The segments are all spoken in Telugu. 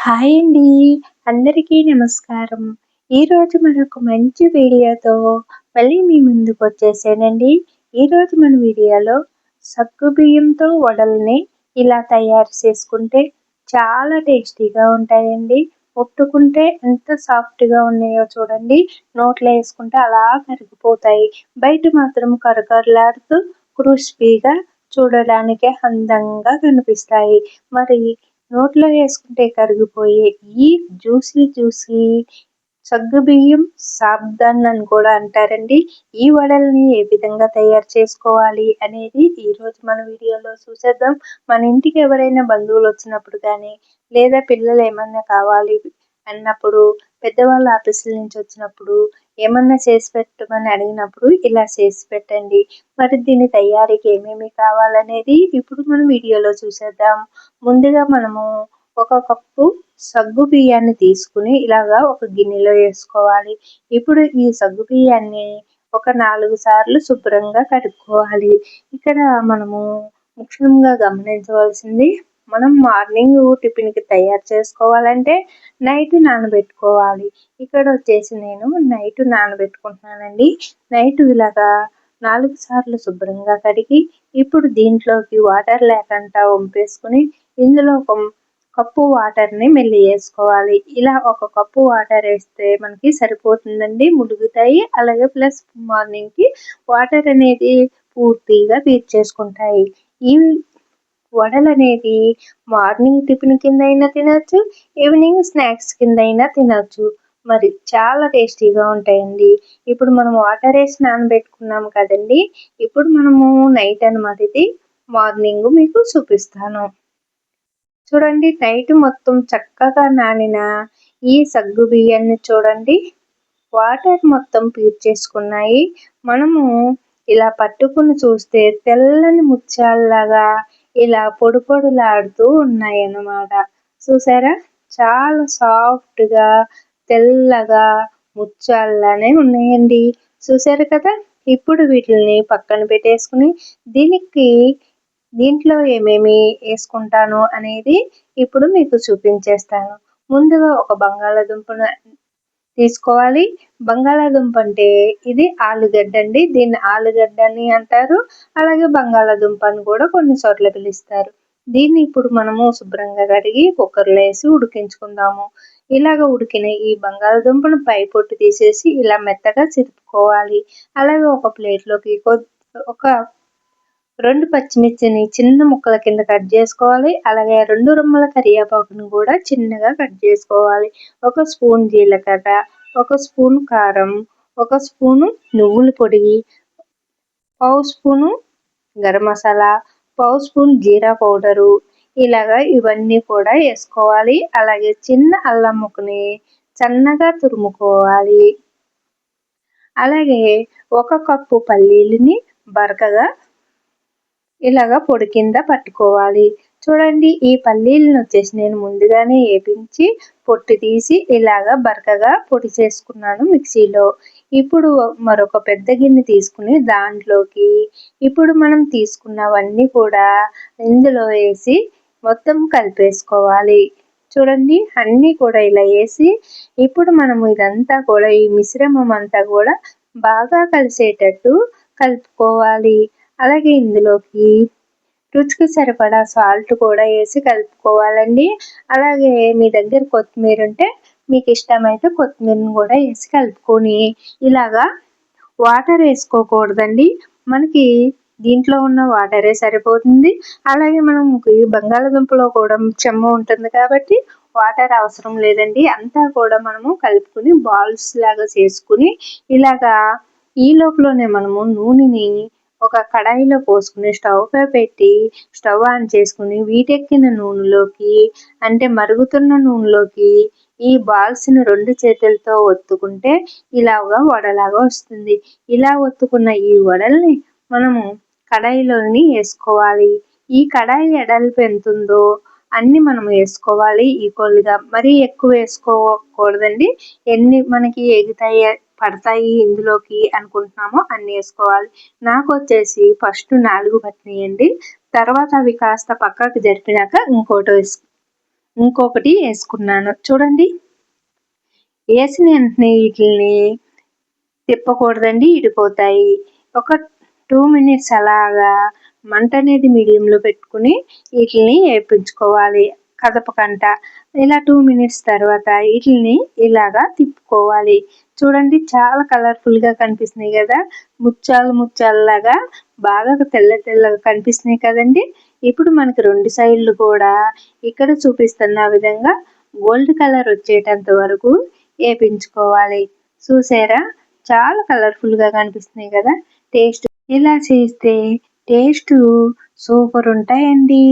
హాయ్ అండి. అందరికీ నమస్కారం. ఈరోజు మరొక మంచి వీడియోతో మళ్ళీ మీ ముందుకొచ్చేసానండి. ఈరోజు మన వీడియోలో సగ్గుబియ్యంతో వడల్ని ఇలా తయారు చేసుకుంటే చాలా టేస్టీగా ఉంటాయండి. ముట్టుకుంటే ఎంత సాఫ్ట్‌గా ఉన్నాయో చూడండి. నోట్లో ఏసుకుంటే అలా కరిగిపోతాయి. బయట మాత్రం కరకరలాడుతూ క్రిస్పీగా చూడడానికే అందంగా కనిపిస్తాయి. మరి నోట్లో వేసుకుంటే కరిగిపోయే ఈ జ్యూసీ సగ్గుబియ్యం సాబ్దాన్ అని కూడా అంటారండి. ఈ వడల్ని ఏ విధంగా తయారు చేసుకోవాలి అనేది ఈరోజు మన వీడియోలో చూసేద్దాం. మన ఇంటికి ఎవరైనా బంధువులు వచ్చినప్పుడు కానీ, లేదా పిల్లలు ఏమన్నా కావాలి అన్నప్పుడు, పెద్దవాళ్ళు ఆఫీసుల నుంచి వచ్చినప్పుడు ఏమన్నా చేసి పెట్టమని అడిగినప్పుడు ఇలా చేసి పెట్టండి. మరి దీని తయారీకి ఏమేమి కావాలనేది ఇప్పుడు మనం వీడియోలో చూసేద్దాం. ముందుగా మనము ఒక కప్పు సగ్గు బియ్యాన్ని తీసుకుని ఇలాగా ఒక గిన్నెలో వేసుకోవాలి. ఇప్పుడు ఈ సగ్గు బియ్యాన్ని ఒక 4 సార్లు శుభ్రంగా కడుక్కోవాలి. ఇక్కడ మనము ముఖ్యంగా గమనించవలసింది, మనం మార్నింగ్ టిఫిన్కి తయారు చేసుకోవాలంటే నైట్ నానబెట్టుకోవాలి. ఇక్కడ వచ్చేసి నేను నైట్ నానబెట్టుకుంటున్నానండి. నైట్ ఇలాగా 4 సార్లు శుభ్రంగా కడిగి ఇప్పుడు దీంట్లోకి వాటర్ లేకుండా వంపేసుకుని ఇందులో ఒక కప్పు వాటర్ని మెల్లి వేసుకోవాలి. ఇలా ఒక కప్పు వాటర్ వేస్తే మనకి సరిపోతుందండి, ములుగుతాయి. అలాగే ప్లస్ మార్నింగ్కి వాటర్ అనేది పూర్తిగా పీల్చేసుకుంటాయి. ఈ వడలు అనేది మార్నింగ్ టిఫిన్ కింద అయినా తినచ్చు, ఈవినింగ్ స్నాక్స్ కింద అయినా తినచ్చు. మరి చాలా టేస్టీగా ఉంటాయండి. ఇప్పుడు మనం వాటర్ వేసి నానబెట్టుకున్నాము కదండి, ఇప్పుడు మనము నైట్ అన్నమాట ఇది. మార్నింగ్ మీకు చూపిస్తాను. చూడండి, నైట్ మొత్తం చక్కగా నానిన ఈ సగ్గు బియ్యాన్ని చూడండి, వాటర్ మొత్తం పీల్చేసుకున్నాయి. మనము ఇలా పట్టుకుని చూస్తే తెల్లని ముత్యాలలాగా ఇలా పొడి పొడిలాడుతూ ఉన్నాయి అన్నమాట. చూసారా, చాలా సాఫ్ట్గా తెల్లగా ముత్యాలలానే ఉన్నాయండి. చూసారు కదా. ఇప్పుడు వీటిని పక్కన పెట్టేసుకుని దీంట్లో ఏమేమి వేసుకుంటాను అనేది ఇప్పుడు మీకు చూపించేస్తాను. ముందుగా ఒక బంగాళాదుంపను తీసుకోవాలి. బంగాళాదుంప అంటే ఇది ఆలుగడ్డ అండి. దీన్ని ఆలుగడ్డ అని అంటారు, అలాగే బంగాళాదుంప అని కూడా కొన్ని చోట్ల పిలుస్తారు. దీన్ని ఇప్పుడు మనము శుభ్రంగా కడిగి కుక్కర్లో వేసి ఉడికించుకుందాము. ఇలాగ ఉడికిన ఈ బంగాళాదుంపను పై పొట్టు తీసేసి ఇలా మెత్తగా చిరుపుకోవాలి. అలాగే ఒక ప్లేట్లోకి ఒక 2 పచ్చిమిర్చిని చిన్న ముక్కల కింద కట్ చేసుకోవాలి. అలాగే 2 రెమ్మల కరివేపాకును కూడా చిన్నగా కట్ చేసుకోవాలి. ఒక స్పూన్ జీలకర్ర, ఒక స్పూన్ కారం, ఒక స్పూను నువ్వుల పొడి, పావు స్పూను గరం మసాలా, పావు స్పూన్ జీరా పౌడరు, ఇలాగా ఇవన్నీ కూడా వేసుకోవాలి. అలాగే చిన్న అల్లం ముక్కని సన్నగా తురుముకోవాలి. అలాగే ఒక కప్పు పల్లీలని బరకగా ఇలాగా పొడి కింద పట్టుకోవాలి. చూడండి, ఈ పల్లీలను వచ్చేసి నేను ముందుగానే వేపించి పొట్టు తీసి ఇలాగా బరకగా పొడి చేసుకున్నాను మిక్సీలో. ఇప్పుడు మరొక పెద్ద గిన్నె తీసుకుని దాంట్లోకి ఇప్పుడు మనం తీసుకున్నవన్నీ కూడా ఇందులో వేసి మొత్తం కలిపేసుకోవాలి. చూడండి, అన్నీ కూడా ఇలా వేసి ఇప్పుడు మనము ఇదంతా కూడా ఈ మిశ్రమం అంతా కూడా బాగా కలిసేటట్టు కలుపుకోవాలి. అలాగే ఇందులోకి రుచికి సరిపడా సాల్ట్ కూడా వేసి కలుపుకోవాలండి. అలాగే మీ దగ్గర కొత్తిమీర ఉంటే మీకు ఇష్టమైతే కొత్తిమీరను కూడా వేసి కలుపుకొని ఇలాగా వాటర్ వేసుకోకూడదండి. మనకి దీంట్లో ఉన్న వాటరే సరిపోతుంది. అలాగే మనం బంగాళాదుంపలో కూడా చెమ్మ ఉంటుంది కాబట్టి వాటర్ అవసరం లేదండి. అంతా కూడా మనము కలుపుకొని బాల్స్ లాగా చేసుకుని ఇలాగా ఈ లోపలనే మనము నూనెని ఒక కడాయిలో పోసుకుని స్టవ్ పై పెట్టి స్టవ్ ఆన్ చేసుకుని వీటెక్కిన నూనెలోకి అంటే మరుగుతున్న నూనెలోకి ఈ బాల్స్ని 2 చేతులతో ఒత్తుకుంటే ఇలాగా వడలాగా వస్తుంది. ఇలా ఒత్తుకున్న ఈ వడల్ని మనము కడాయిలోని వేసుకోవాలి. ఈ కడాయి ఎడల్పు ఎంత ఉందో అన్ని మనం వేసుకోవాలి ఈక్వల్గా. మరీ ఎక్కువ వేసుకోకూడదండి. ఎన్ని మనకి పడతాయి ఇందులోకి అనుకుంటున్నామో అన్ని వేసుకోవాలి. నాకు వచ్చేసి ఫస్ట్ 4 పట్టినాయండి. తర్వాత అవి కాస్త పక్కకు జరిపినాక ఇంకోటి ఇంకొకటి వేసుకున్నాను. చూడండి, వేసిన వెంటనే వీటిని తిప్పకూడదండి, ఇడిపోతాయి. ఒక 2 మినిట్స్ అలాగా మంట అనేది మీడియంలో పెట్టుకుని వీటిని వేయించుకోవాలి కదపకంట. ఇలా 2 మినిట్స్ తర్వాత వీటిని ఇలాగా తిప్పుకోవాలి. చూడండి, చాలా కలర్ఫుల్గా కనిపిస్తున్నాయి కదా, ముత్యాలు ముత్యాలలాగా బాగా తెల్ల తెల్లగా కనిపిస్తున్నాయి కదండి. ఇప్పుడు మనకి 2 సైడ్లు కూడా ఇక్కడ చూపిస్తున్న విధంగా గోల్డ్ కలర్ వచ్చేటంత వరకు వేయించుకోవాలి. చూసారా, చాలా కలర్ఫుల్గా కనిపిస్తున్నాయి కదా. టేస్ట్ ఇలా చేస్తే టేస్ట్ సూపర్ ఉంటాయండి.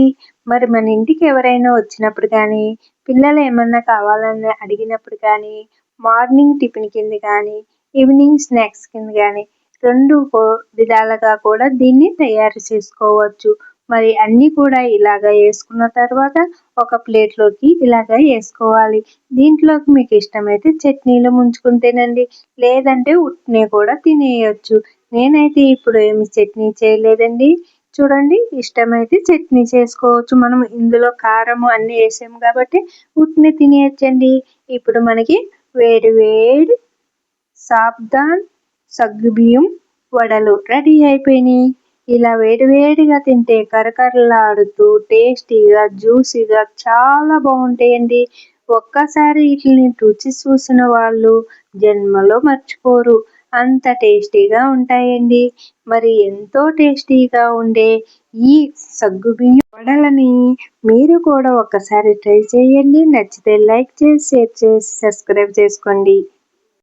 మరి మన ఇంటికి ఎవరైనా వచ్చినప్పుడు కానీ, పిల్లలు ఏమన్నా కావాలని అడిగినప్పుడు కానీ, మార్నింగ్ టిఫిన్ కింద కానీ, ఈవినింగ్ స్నాక్స్ కింద కానీ 2 విధాలుగా కూడా దీన్ని తయారు చేసుకోవచ్చు. మరి అన్నీ కూడా ఇలాగ వేసుకున్న తర్వాత ఒక ప్లేట్లోకి ఇలాగ వేసుకోవాలి. దీంట్లోకి మీకు ఇష్టమైతే చట్నీలు ముంచుకుని తినండి, లేదంటే ఉట్నే కూడా తినేయచ్చు. నేనైతే ఇప్పుడు ఏమి చట్నీ చేయలేదండి. చూడండి, ఇష్టమైతే చట్నీ చేసుకోవచ్చు. మనం ఇందులో కారం అన్నీ వేసాము కాబట్టి ఉట్నే తినేయచ్చండి. ఇప్పుడు మనకి వేడి వేడి సాబ్దాన్ సగ్గుబియ్యం వడలు రెడీ అయిపోయినాయి. ఇలా వేడివేడిగా తింటే కరకరలాడుతూ టేస్టీగా జ్యూసీగా చాలా బాగుంటాయండి. ఒక్కసారి వీటిని రుచి చూసిన వాళ్ళు జన్మలో మర్చిపోరు, అంత టేస్టీగా ఉంటాయండి. మరి ఎంతో టేస్టీగా ఉండే ఈ సగ్గుబియ్యం వడలని మీరు కూడా ఒక్కసారి ట్రై చేయండి. నచ్చితే లైక్ చేసి, షేర్ చేసి, సబ్స్క్రైబ్ చేసుకోండి.